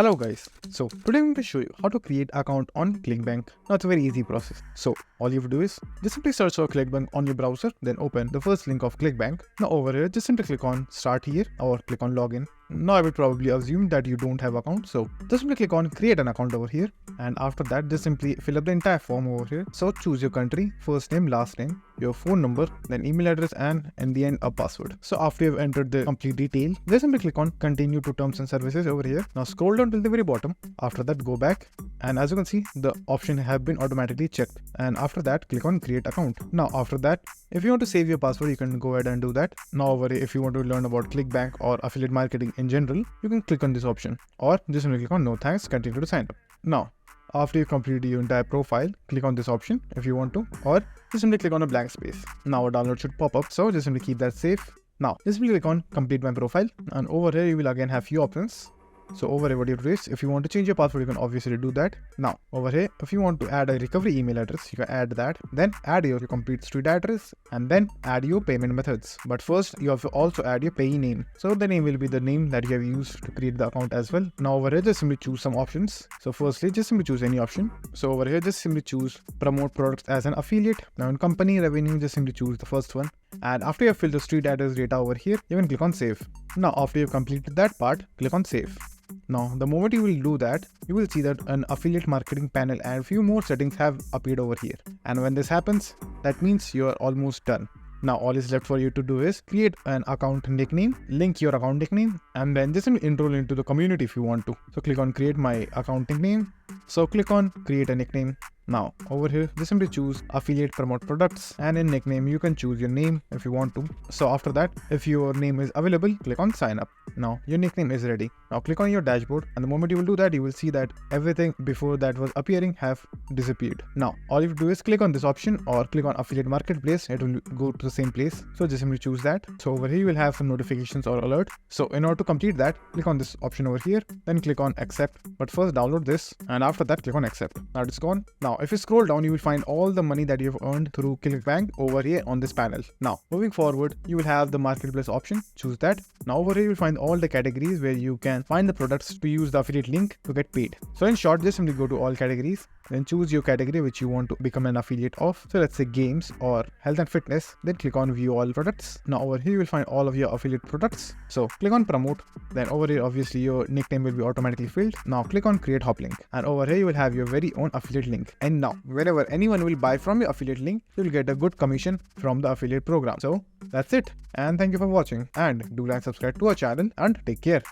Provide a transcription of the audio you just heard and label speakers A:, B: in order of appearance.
A: Hello guys, so today I'm going to show you how to create account on Clickbank. Now it's a very easy process. So all you have to do is just simply search for Clickbank on your browser, then open the first link of Clickbank. Now over here, just simply click on start here or click on login. Now I would probably assume that you don't have account, so just simply click on create an account over here, and after that just simply fill up the entire form over here. So choose your country, first name, last name, your phone number, then email address, and in the end a password. So after you've entered the complete detail, just simply click on continue to terms and services over here. Now scroll down till the very bottom. After that go back, and as you can see the option have been automatically checked, and after that click on create account. Now after that, if you want to save your password, you can go ahead and do that. Now over here, if you want to learn about Clickbank or affiliate marketing in general, you can click on this option, or just simply click on no thanks, continue to sign up. Now after you complete your entire profile, click on this option if you want to, or just simply click on a blank space. Now a download should pop up, so just simply keep that safe. Now just simply click on complete my profile, and over here you will again have few options. So over here what you have to do is, if you want to change your password, you can obviously do that. Now over here, if you want to add a recovery email address, you can add that, then add your complete street address, and then add your payment methods. But first you have to also add your payee name, so the name will be the name that you have used to create the account as well. Now over here just simply choose some options. So firstly just simply choose any option. So over here just simply choose promote products as an affiliate. Now in company revenue just simply choose the first one, and after you have filled the street address data over here, you can click on save. Now after you've completed that part, click on save. Now the moment you will do that, you will see that an affiliate marketing panel and few more settings have appeared over here, and when this happens, that means you are almost done. Now all is left for you to do is create an account nickname, link your account nickname, and then just enroll into the community if you want to. So click on create my account nickname. So click on create a nickname. Now over here just simply choose affiliate promote products, and in nickname you can choose your name if you want to. So after that, if your name is available, click on sign up. Now your nickname is ready. Now click on your dashboard, and the moment you will do that, you will see that everything before that was appearing have disappeared. Now all you have to do is click on this option or click on affiliate marketplace. It will go to the same place, so just simply choose that. So over here you will have some notifications or alert. So in order to complete that, click on this option over here, then click on accept. But first download this, and after that click on accept. Now it's gone. Now if you scroll down, you will find all the money that you have earned through Clickbank over here on this panel. Now moving forward, you will have the marketplace option. Choose that. Now over here you will find all the categories where you can find the products to use the affiliate link to get paid. So in short, just simply go to all categories, then choose your category which you want to become an affiliate of. So let's say games or health and fitness, then click on view all products. Now over here you will find all of your affiliate products. So click on promote, then over here obviously your nickname will be automatically filled. Now click on create hop link, and over here you will have your very own affiliate link. And now whenever anyone will buy from your affiliate link, you will get a good commission from the affiliate program. So that's it, and thank you for watching, and do like, subscribe to our channel, and take care.